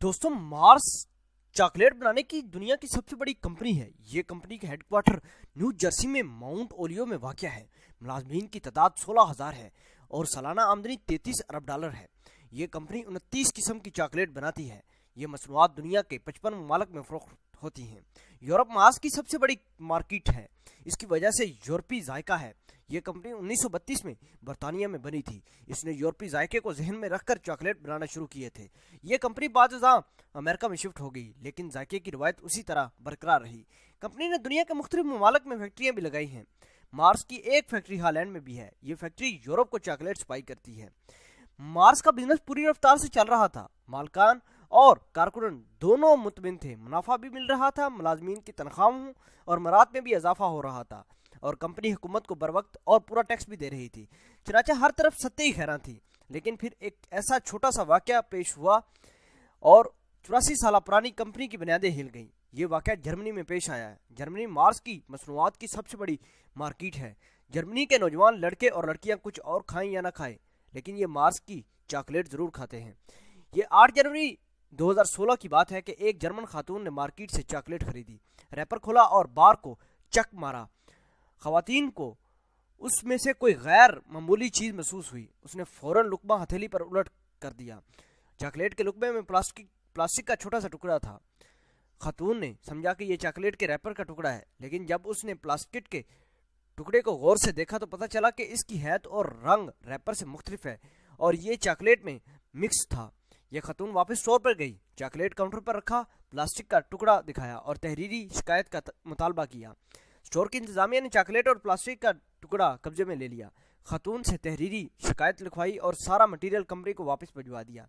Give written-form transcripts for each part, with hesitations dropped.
दोस्तों, Mars chocolate बनाने की दुनिया की सबसे बड़ी कंपनी है। ये कंपनी का हेडक्वार्टर न्यू जर्सी में माउंट ओलियो में वाक़ है। मुलाजमीन की तादाद 16,000 है और सालाना आमदनी 33 अरब डॉलर है। ये कंपनी 29 किस्म की चॉकलेट बनाती है। ये मसनूआत दुनिया के 55 ममालिक में फरोख्त होती हैं। यूरोप मार्स की सबसे बड़ी मार्केट है। इसकी वजह से यूरोपी जायका है। ये कंपनी 1932 में बरतानिया में बनी थी। इसने यूरोपी जायके को जहन में रखकर चॉकलेट बनाना शुरू किए थे। ये कंपनी बाज़ अमेरिका में शिफ्ट हो गई, लेकिन जायके की रवायत उसी तरह बरकरार रही। कंपनी ने दुनिया के मुख्तलिफ ममालिक में फैक्ट्रियाँ भी लगाई हैं। मार्स की एक फैक्ट्री हॉलैंड में भी है। ये फैक्ट्री यूरोप को चॉकलेट सप्लाई करती है। मार्स का बिजनेस पूरी रफ्तार से चल रहा था। मालकान और कारकुनन दोनों मुतमिन थे। मुनाफा भी मिल रहा था, मुलाजमीन की तनख्वाहों और मरात में भी इजाफा हो रहा था और कंपनी हुकूमत को बर वक्त और पूरा टैक्स भी दे रही थी। चनाचा हर तरफ सत्ते ही खैरां थी। लेकिन फिर एक ऐसा छोटा सा वाक़या पेश हुआ और 84 साल पुरानी कंपनी की बुनियादें हिल गईं। ये वाक़या जर्मनी में पेश आया है। जर्मनी मार्स की मसनूआत की सबसे बड़ी मार्केट है। जर्मनी के नौजवान लड़के और लड़कियां कुछ और खाएं या ना खाएं, लेकिन ये मार्स की चॉकलेट ज़रूर खाते हैं। ये 8 जनवरी 2016 की बात है कि एक जर्मन खातून ने मार्केट से चॉकलेट खरीदी, रैपर खोला और बार को चक मारा। खवातीन को उसमें से कोई गैर मामूली चीज़ महसूस हुई। उसने फ़ौरन लुकमा हथेली पर उलट कर दिया। चॉकलेट के लुकमे में प्लास्टिक का छोटा सा टुकड़ा था। खातून ने समझा कि यह चॉकलेट के रैपर का टुकड़ा है, लेकिन जब उसने प्लास्टिक के टुकड़े को गौर से देखा तो पता चला कि इसकी हैत और रंग रैपर से मुख्तलिफ है और ये चॉकलेट में मिक्स था। यह खातून वापस स्टोर पर गई, चॉकलेट काउंटर पर रखा, प्लास्टिक का टुकड़ा दिखाया और तहरीरी शिकायत का मुतालबा किया। स्टोर की इंतजामिया ने चॉकलेट और प्लास्टिक का टुकड़ा कब्जे में ले लिया। खातून से तहरीरी शिकायत लिखवाई और सारा मटेरियल कंपनी को वापस भिजवा दिया।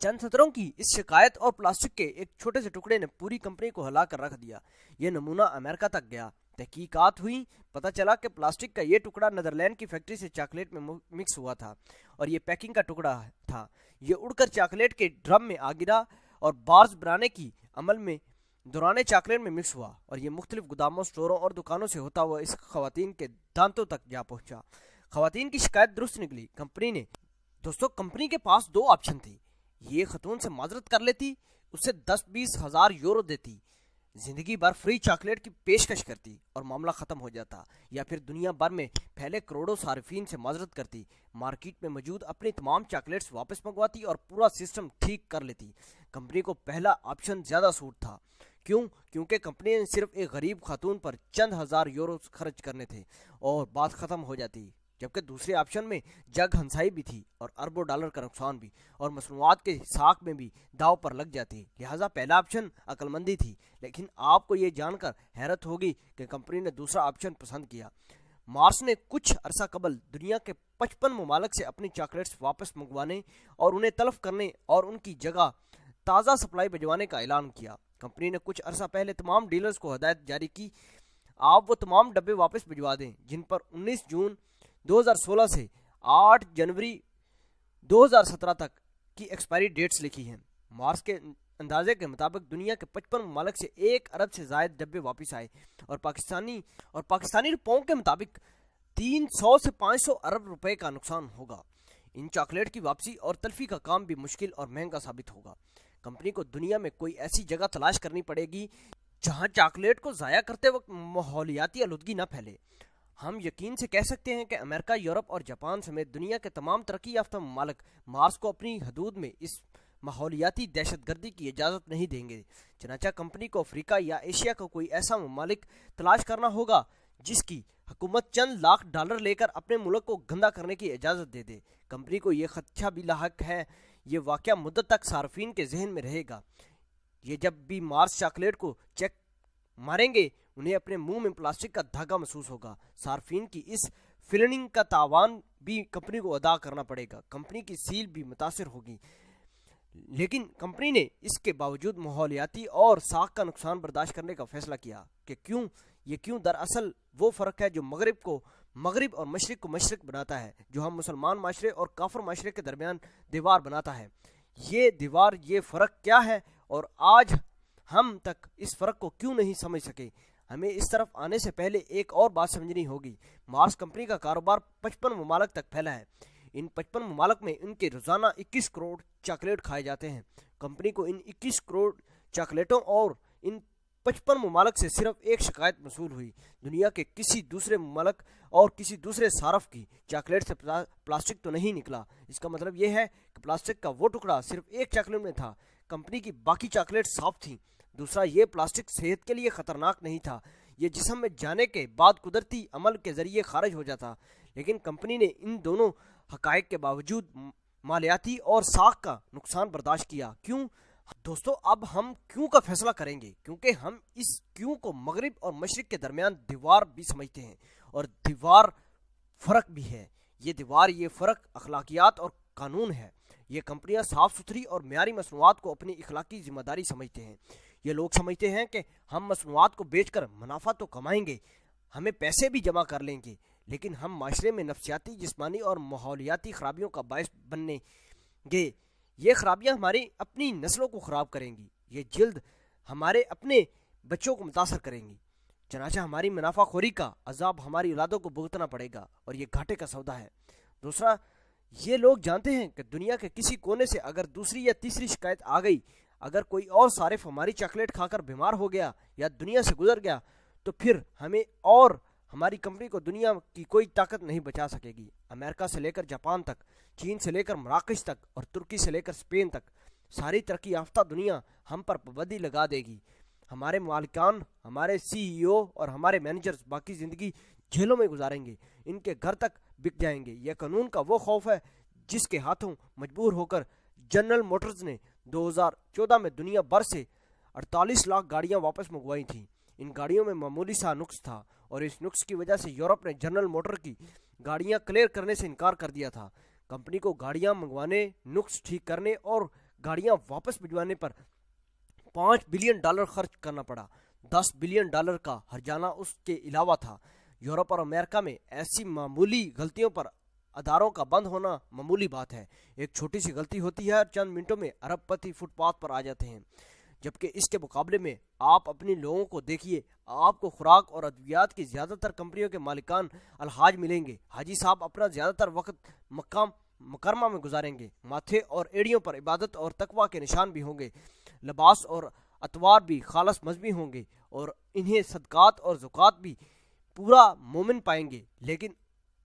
चंद सत्रों की इस शिकायत और प्लास्टिक के एक छोटे से टुकड़े ने पूरी कंपनी को हिला कर रख दिया। यह नमूना अमेरिका तक गया। तहकीकात हुई, पता चला कि प्लास्टिक का ये टुकड़ा नीदरलैंड की फैक्ट्री से चॉकलेट में मिक्स हुआ था और ये पैकिंग का टुकड़ा था। ये उड़कर चॉकलेट के ड्रम में आ गिरा और बार्स बनाने की अमल में दौरान चॉकलेट में मिक्स हुआ और ये मुख्तलिफ गोदामों, स्टोरों और दुकानों से होता हुआ इस खवातीन के दांतों तक जा पहुंचा। खवातीन की शिकायत दुरुस्त निकली। कंपनी के पास दो ऑप्शन थे। ये खतून से माजरत कर लेती, उससे 10-20 हज़ार यूरो देती, जिंदगी भर फ्री चॉकलेट की पेशकश करती और मामला ख़त्म हो जाता, या फिर दुनिया भर में फैले करोड़ों सार्फिन से माजरत करती, मार्केट में मौजूद अपनी तमाम चॉकलेट्स वापस मंगवाती और पूरा सिस्टम ठीक कर लेती। कंपनी को पहला ऑप्शन ज़्यादा सूट था। क्योंकि कंपनी ने सिर्फ एक गरीब खातून पर चंद हज़ार यूरो खर्च करने थे और बात ख़त्म हो जाती। जबकि दूसरे ऑप्शन में जग हंसाई भी थी और अरबों डॉलर का नुकसान भी और मसनूआत के साख में भी दाव पर लग जाती। लिहाजा पहला ऑप्शन अक्लमंदी थी। लेकिन आपको ये जानकर हैरत होगी कि कंपनी ने दूसरा ऑप्शन पसंद किया। मार्स ने कुछ अरसा कबल दुनिया के 55 ममालिक से अपनी चॉकलेट्स वापस मंगवाने और उन्हें तलब करने और उनकी जगह ताज़ा सप्लाई भिजवाने का ऐलान किया। कंपनी ने कुछ अरसा पहले तमाम डीलर्स को हदायत जारी की, आप वो तमाम डब्बे वापस भिजवा दें जिन पर 19 जून 2016 से 8 जनवरी 2017 तक की एक्सपायरी डेट्स लिखी हैं। मार्स के अंदाजे के मुताबिक दुनिया के 55 ममालिक से 1 अरब से ज़ायद डब्बे वापस आए और पाकिस्तानी रुपयों के मुताबिक 300 से 500 अरब रुपए का नुकसान होगा। इन चॉकलेट की वापसी और तल्फी का काम भी मुश्किल और महंगा साबित होगा। कंपनी को दुनिया में कोई ऐसी जगह तलाश करनी पड़ेगी जहां चॉकलेट को ज़ाया करते वक्त माहौलियाती आलूदगी न फैले। हम यकीन से कह सकते हैं कि अमेरिका, यूरोप और जापान समेत दुनिया के तमाम तरक्की याफ्ता ममालिक मार्स को अपनी हदूद में इस माहौलियाती दहशतगर्दी की इजाज़त नहीं देंगे। चनाचा कंपनी को अफ्रीका या एशिया का कोई ऐसा ममालिक तलाश करना होगा जिसकी हुकूमत चंद लाख डॉलर लेकर अपने मुल्क को गंदा करने की इजाज़त दे दे। कंपनी को यह खदशा भी लाहक है। ये वाक़या मुद्दत तक सार्फिन के जहन में रहेगा। ये जब भी मार्स चॉकलेट को चेक मारेंगे, उन्हें अपने मुंह में प्लास्टिक का धागा महसूस होगा। सार्फिन की इस फिल्मिंग का तावान भी कंपनी को अदा करना पड़ेगा। कंपनी की सील भी मुतासिर होगी, लेकिन कंपनी ने इसके बावजूद माहौलियाती और साख का नुकसान बर्दाश्त करने का फैसला किया कि क्यों दरअसल वो फ़र्क है जो मगरिब को मगरिब और मशरिक को मशरिक बनाता है, जो हम मुसलमान माशरे और काफिर माशरे के दरमियान दीवार बनाता है। ये दीवार, ये फ़र्क क्या है और आज हम तक इस फ़र्क को क्यों नहीं समझ सके। हमें इस तरफ आने से पहले एक और बात समझनी होगी। मार्स कंपनी का कारोबार 55 ममालिक तक फैला है। इन 55 ममालिक में इनके रोज़ाना 21 करोड़ चॉकलेट खाए जाते हैं। कंपनी को इन 21 करोड़ चॉकलेटों और इन 55 ममालिक से सिर्फ एक शिकायत मसूल हुई। दुनिया के किसी दूसरे ममालिक और किसी दूसरे सारफ की चॉकलेट से प्लास्टिक तो नहीं निकला। इसका मतलब यह है कि प्लास्टिक का वो टुकड़ा सिर्फ एक चॉकलेट में था। कंपनी की बाकी चॉकलेट साफ थी। दूसरा, ये प्लास्टिक सेहत के लिए खतरनाक नहीं था। ये जिस्म में जाने के बाद कुदरती अमल के जरिए खारिज हो जाता। लेकिन कंपनी ने इन दोनों हकायक के बावजूद मालियाती और साख का नुकसान बर्दाश्त किया। क्यों दोस्तों? अब हम क्यों का फैसला करेंगे, क्योंकि हम इस क्यों को मगरिब और मशरिक के दरमियान दीवार भी समझते हैं और दीवार फ़र्क भी है। ये दीवार, ये फ़र्क अखलाकियात और कानून है। ये कंपनियां साफ़ सुथरी और म्यारी मसनूआत को अपनी इखलाकी जिम्मेदारी समझते हैं। ये लोग समझते हैं कि हम मसनूआत को बेचकर मुनाफा तो कमाएंगे, हमें पैसे भी जमा कर लेंगे, लेकिन हम माशरे में नफ्सियाती, जिस्मानी और माहौलियाती खराबियों का बायस बनेंगे। ये खराबियाँ हमारी अपनी नस्लों को ख़राब करेंगी। ये जल्द हमारे अपने बच्चों को मुतासर करेंगी। चनाचा हमारी मुनाफाखोरी का अजाब हमारी औलादों को भुगतना पड़ेगा और ये घाटे का सौदा है। दूसरा, ये लोग जानते हैं कि दुनिया के किसी कोने से अगर दूसरी या तीसरी शिकायत आ गई, अगर कोई और सारिफ हमारी चॉकलेट खाकर बीमार हो गया या दुनिया से गुजर गया, तो फिर हमें और हमारी कंपनी को दुनिया की कोई ताकत नहीं बचा सकेगी। अमेरिका से लेकर जापान तक, चीन से लेकर मराकश तक और तुर्की से लेकर स्पेन तक सारी तरक्की याफ्ता दुनिया हम पर पाबंदी लगा देगी। हमारे मालिकान, हमारे CEO और हमारे मैनेजर्स बाकी ज़िंदगी जेलों में गुजारेंगे। इनके घर तक बिक जाएंगे। यह कानून का वो खौफ है जिसके हाथों मजबूर होकर जनरल मोटर्स ने 2014 में दुनिया भर से 48 लाख गाड़ियाँ वापस मंगवाई थीं। इन गाड़ियों में मामूली सा नुक्स था और इस नुक्स की वजह से यूरोप ने जनरल मोटर की गाड़ियां क्लियर करने से इनकार कर दिया था। कंपनी को गाड़ियां मंगवाने, नुक्स ठीक करने और गाड़ियां वापस भिजवाने पर $5 बिलियन खर्च करना पड़ा। $10 बिलियन का हर्जाना उसके अलावा था। यूरोप और अमेरिका में ऐसी मामूली गलतियों पर अदारों का बंद होना मामूली बात है। एक छोटी सी गलती होती है और चंद मिनटों में अरबपति फुटपाथ पर आ जाते हैं। जबकि इसके मुकाबले में आप अपने लोगों को देखिए, आपको खुराक और अद्वियात की ज़्यादातर कंपनियों के मालिकान अलहाज मिलेंगे। हाजी साहब अपना ज़्यादातर वक्त मक्का मुकरमा में गुजारेंगे। माथे और एड़ियों पर इबादत और तकवा के निशान भी होंगे। लिबास और अतवार भी खालस मजहबी होंगे और इन्हें सदकात और ज़ुकात भी पूरा मोमिन पाएंगे। लेकिन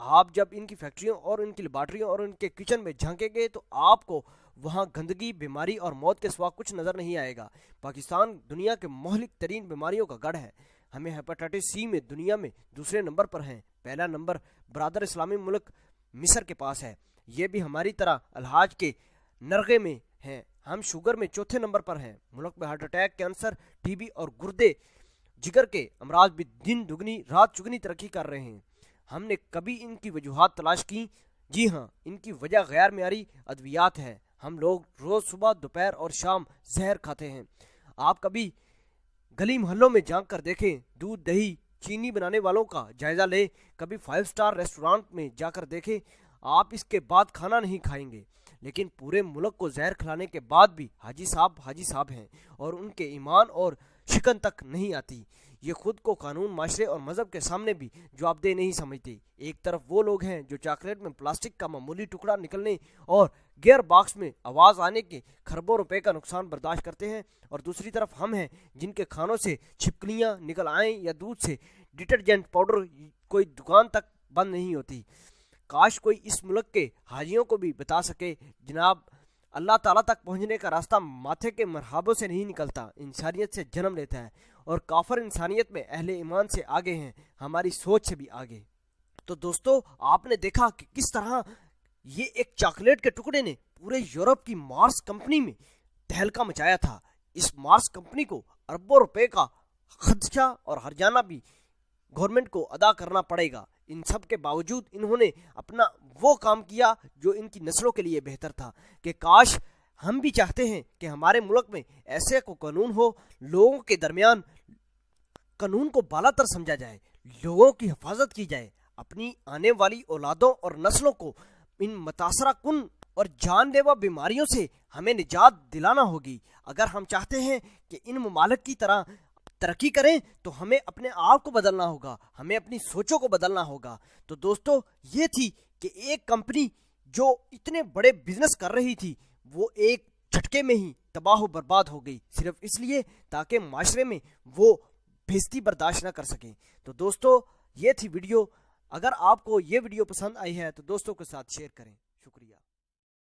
आप जब इनकी फैक्ट्रियों और इनकी लेबॉर्ट्रियों और इनके किचन में झांकेंगे तो आपको वहाँ गंदगी, बीमारी और मौत के सिवा कुछ नज़र नहीं आएगा। पाकिस्तान दुनिया के मोहलिक तरीन बीमारियों का गढ़ है। हमें हेपेटाइटिस C में दुनिया में दूसरे नंबर पर हैं। पहला नंबर बरादर इस्लामी मुल्क मिस्र के पास है। ये भी हमारी तरह अलहाज के नरगे में हैं। हम शुगर में चौथे नंबर पर हैं। मुल्क में हार्ट अटैक, कैंसर, TB और गुर्दे जिगर के अमराज भी दिन दुगनी रात चुगनी तरक्की कर रहे हैं। हमने कभी इनकी वजूहात तलाश की? जी हाँ, इनकी वजह गैर मियारी अद्वियात है। हम लोग रोज़ सुबह, दोपहर और शाम जहर खाते हैं। आप कभी गली मोहल्लों में जांच कर देखें। दूध, दही, चीनी बनाने वालों का जायज़ा लें। कभी 5 स्टार रेस्टोरेंट में जाकर देखें। आप इसके बाद खाना नहीं खाएंगे। लेकिन पूरे मुल्क को जहर खिलाने के बाद भी हाजी साहब हैं और उनके ईमान और शिकन तक नहीं आती। ये खुद को कानून, माशरे और मज़हब के सामने भी जवाबदेह नहीं समझते। एक तरफ वो लोग हैं जो चॉकलेट में प्लास्टिक का मामूली टुकड़ा निकलने और गियर बॉक्स में आवाज़ आने के खरबों रुपए का नुकसान बर्दाश्त करते हैं, और दूसरी तरफ हम हैं जिनके खानों से छिपकलियाँ निकल आएँ या दूध से डिटर्जेंट पाउडर कोई दुकान तक बंद नहीं होती। काश कोई इस मुल्क के हाजियों को भी बता सके, जनाब, अल्लाह ताला तक पहुँचने का रास्ता माथे के मरहबों से नहीं निकलता, इंसानियत से जन्म लेता है। और काफर इंसानियत में अहले ईमान से आगे हैं, हमारी सोच से भी आगे। तो दोस्तों, आपने देखा कि किस तरह ये एक चॉकलेट के टुकड़े ने पूरे यूरोप की मार्स कंपनी में तहलका मचाया था। इस मार्स कंपनी को अरबों रुपए का खर्चा और हर्जाना भी गवर्नमेंट को अदा करना पड़ेगा। इन सब के बावजूद इन्होंने अपना वो काम किया जो इनकी नस्लों के लिए बेहतर था। कि काश हम भी चाहते हैं कि हमारे मुल्क में ऐसे को कानून हो, लोगों के दरमियान कानून को बालातर समझा जाए, लोगों की हिफाजत की जाए। अपनी आने वाली औलादों और नस्लों को इन मुतासरा कुन और जानलेवा बीमारियों से हमें निजात दिलाना होगी। अगर हम चाहते हैं कि इन ममालिक की तरह तरक्की करें तो हमें अपने आप को बदलना होगा, हमें अपनी सोचों को बदलना होगा। तो दोस्तों, ये थी कि एक कंपनी जो इतने बड़े बिजनेस कर रही थी वो एक झटके में ही تباہ و برباد ہو گئی، صرف اس لیے تاکہ معاشرے میں وہ بےعزتی برداشت نہ کر سکیں۔ تو دوستو، یہ تھی ویڈیو۔ اگر آپ کو یہ ویڈیو پسند آئی ہے تو دوستوں کے ساتھ شیئر کریں۔